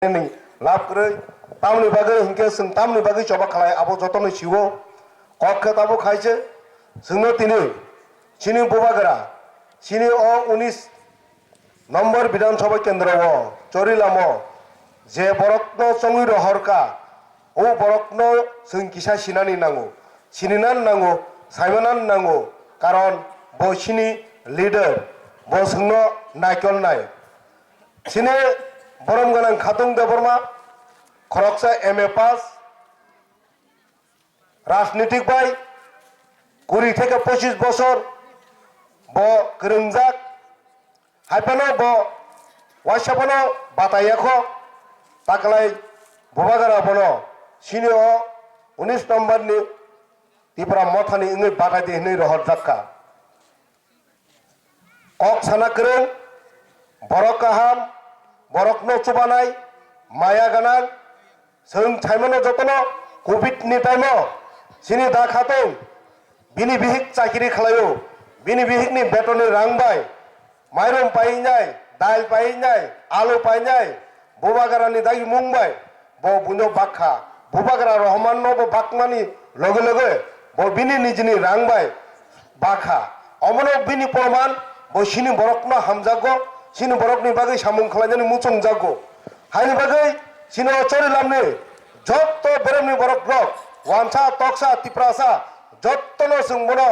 লাভ করে তামনি বাগে হিংকে जों তামনি বাগে জবা খালায় আবো যতন শিবো কক্ষে তাবো খাইছে जोंनो তিনি চিনি বোবাগরা চিনি অ 19 নম্বর বিধানসভা কেন্দ্র চরিলাম যে বরত্ন চঙ্গির হরকা ও বরত্ন जों কিসা সিনানি নাঙ্গো সিনিনান নাঙ্গো সাইমানান নাঙ্গো কারণ বসিনি লিডার বসংनो নাইকল নাই সিনে বরম গানাं খাতুং দেবरमा খরকসা এমএ পাস রাজনীতিক বাই 20 থেকে 25 বছর ব গরংজাক হাইপানো ব ওয়াইসাপানো বাতায়াখ তাকলাই ববাগারা বনো সিনিও 19 নম্বরনি তিপ্রা মথানি ইংै বাতাयदि हनै रहर जाक्का কক সানা করং বরক কাহাম বরকनो चुबानाय माया गानां जों साइमानो जतनो कोविड नि टाइमो सिनि दा खातों बिनि बिहिक चाकरी खालायो बिनि बिहिक नि बेतननि रांबाय माइरं पाइनाय दाल पाइनाय आलु पाइनाय बोबागारानि दागि मुंबाय बो बुनो बाखा बोबागारा रहमान नो बो बाकमानि लगे लगे बो बिनि निजिनि रांबाय बाखा अमनो बिनि प्रमाण बो सिनि बरकनो हामजागो सिनि बरकनि बागै सामुं खालायनानै मुचुं जागो हायनि बागै सिनो चरिलामनि जत्त बेरेमनि बरक रक वानसा तकसा तिप्रासा जत्तनो जों बनो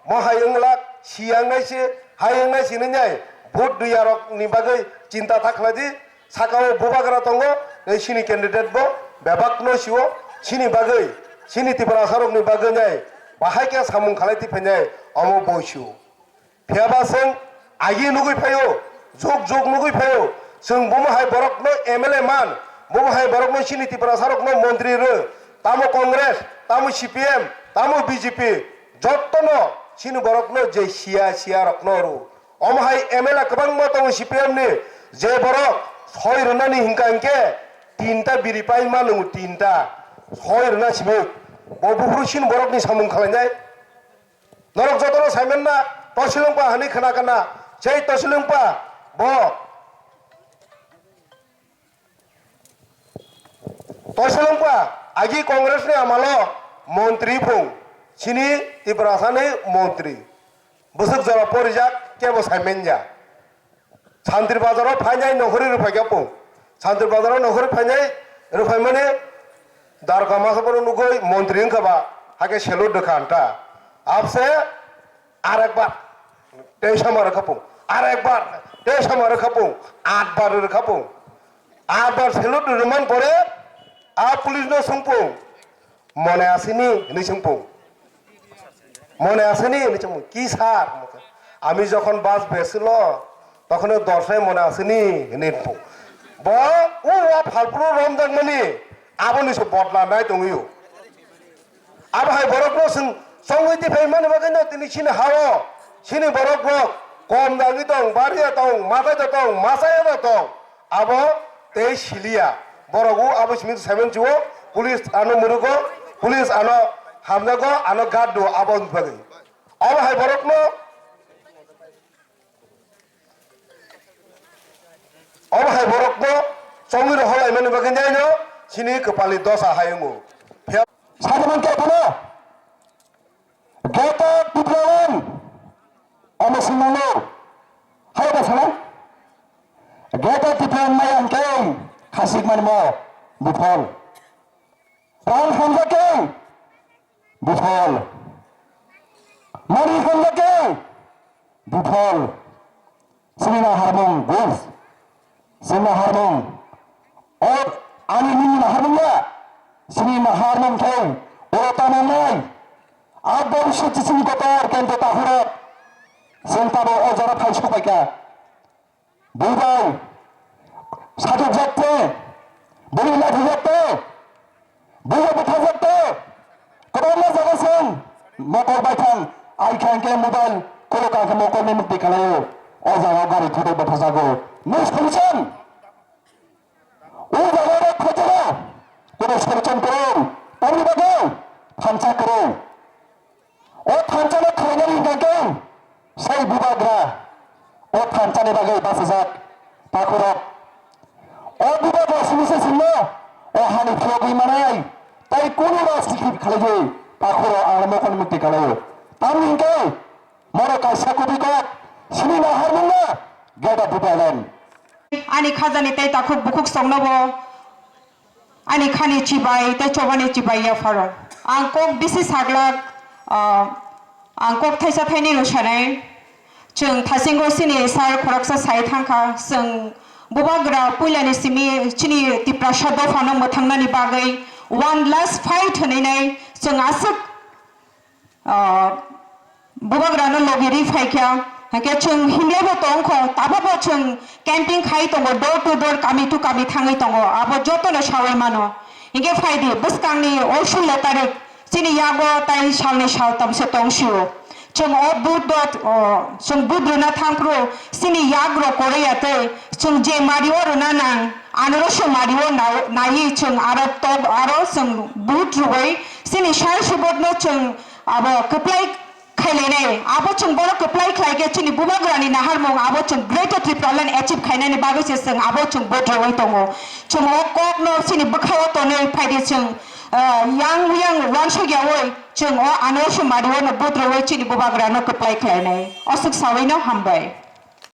महाय इंलाक सियांगायसे हाय इंगायसे नैनाय भोट दुयारकनि बागै चिन्ता थाखलादि साकाव बोबागरा दंगो नै सिनि कैंडिडेट बो बेबाकनो सिओ सिनि बागै सिनि तिप्रासारकनि बागै नाय बाहायके सामुं खालायति फैनाय अमो बयसु फेबासों आगि नुगै फायो जुग जुग नुगै फायो जों बमहाय बरकनो एमएलए मान बमहाय बरकनो सिनि तिप्रासारकनो मन्त्रि रो तामो कांग्रेस तामो सीपीएम तामो बीजेपी जत्तनो सिनि बरकनो जे सिया सिया रकनो रु अमहाय एमएलए गोबां मतो सीपीएम नि जे बरक सय रनानि हिंकांके तीनटा बिरिपाय मानु तीनटा सय रना सिबो बबुरु सिनि बरकनि सामुं खालायनाय नरक जतनो साइमेनना तसिलंपा हानि खोनागाना जै तसिलंपा ब तसिलंपा आगि कांग्रेस ने आमालो मंत्री फुं सिनि तिप्रासानि मंत्री बसक जरा परिजाक केबो साइमेनजा सान्तिर बाजाराव फायनाय नखरि रुफायगा फुं सान्तिर बाजाराव नखरि फायनाय रुफाय माने दारगा मासबर नुगै मंत्री हंखाबा हागे सेलु दखानटा आपसे आरेकबार तेईसा मार खापुं आरेकबार तेईसा मार खापुं 8 बार खापुं 8 बार सेलु दुरमान परे आ पुलिस नो संपुं मने आसेनी नि संपुं मने आसेनी नि संपुं की सार आमी যখন বাস বেছিল তখন দর্শায় মনে আসেনি নিপুং ব ও ফালপুর রমজান মানি আবনি সব বদলা নাই দङियो আবহাই বরকনো जों संगैति फैमाने बागैनो तिनि सिनि हावो सिनि बरक रक कम दाङि दं बारिया दं माथाय दं मासाया दं आबो ते सिलिया बरगु आबो सिमिन साइमेन जिवो पुलिस आनो मुरुगो पुलिस आनो हामनागो आनो गादो आबो बागै अब हाय बरकनो अब हाय बरकनो संगिरो हलाय माने बागै नायनो सिनि कपालि दसा हायंगो सागमान के थानो गेटा पिप्लावन अमसिनानो हाय बासना गेटा पिप्लावन माय अंके खासिक मानमो बुफल प्राण खंजके बुफल मरि खंजके बुफल सिना हारमं गुस सिना हारमं और आनि निना हारमंगा सिना हारमं थे ओतानाय আর ভবিষ্যৎ চিনি কতার কেন্দ্র তাহলে সেন্টারও অজারা ফাইস পাইকা বুবাই সাধক যাত্রে বলি লাঠি যাত্রে বুয়া কথা যাত্রে কবাল্লা জাগাছেন মটর বাইথান আইখানকে মোবাইল কোনো কাকে মকর নিমিত্তি কালায় অজারা গাড়ি ধরে বেঠা যাগো নিউজ করেছেন ও জায়গায় খোঁজে কোনো সচেতন করুন তাহলে বাগে ফাঞ্চা করুন ও থানচানে খাইনারি গাগে সেই বিবাদরা ও থানচানে বাগে বাসে যাক তাকুরক ও বিবাদ শুনেছে jani tei takuk bukuk songnobo ani khani chibai tei chobani chibai ya faro ang kok bisi saglak ang kok thaisa thaini rusanai chung thasingo sini sar khoraksa sai thangkha sung bubagra puilani simi chini tiprasado phano mathangnani bagai one last fight hanai chung asuk bubagra no logiri phaikya hake chung himlebo tongkho tababo chung camping khai tongo door to door kami tu kami thangai tongo abo joto no shawai mano inge phaidi buskangni oshul letarik sini yago tai shalni shal tamse tongshu chung o budot chung budruna thangpro sini yagro koreate chung je mario runa nang anrosho mario nahi chung arab tog aro chung budruai sini shal shubodno chung abo kaplai khailene abo chung boro kaplai khaige chini bubagrani nahar mong abo chung greater triplan achieve khainani bagai se chung abo chung budruai tongo chung o kok no sini bukhawa to ne phaide chung yang wansho gyawoi chung o anosho mario no budruai chini bubagrano kaplai khainai osuk sawai no hambai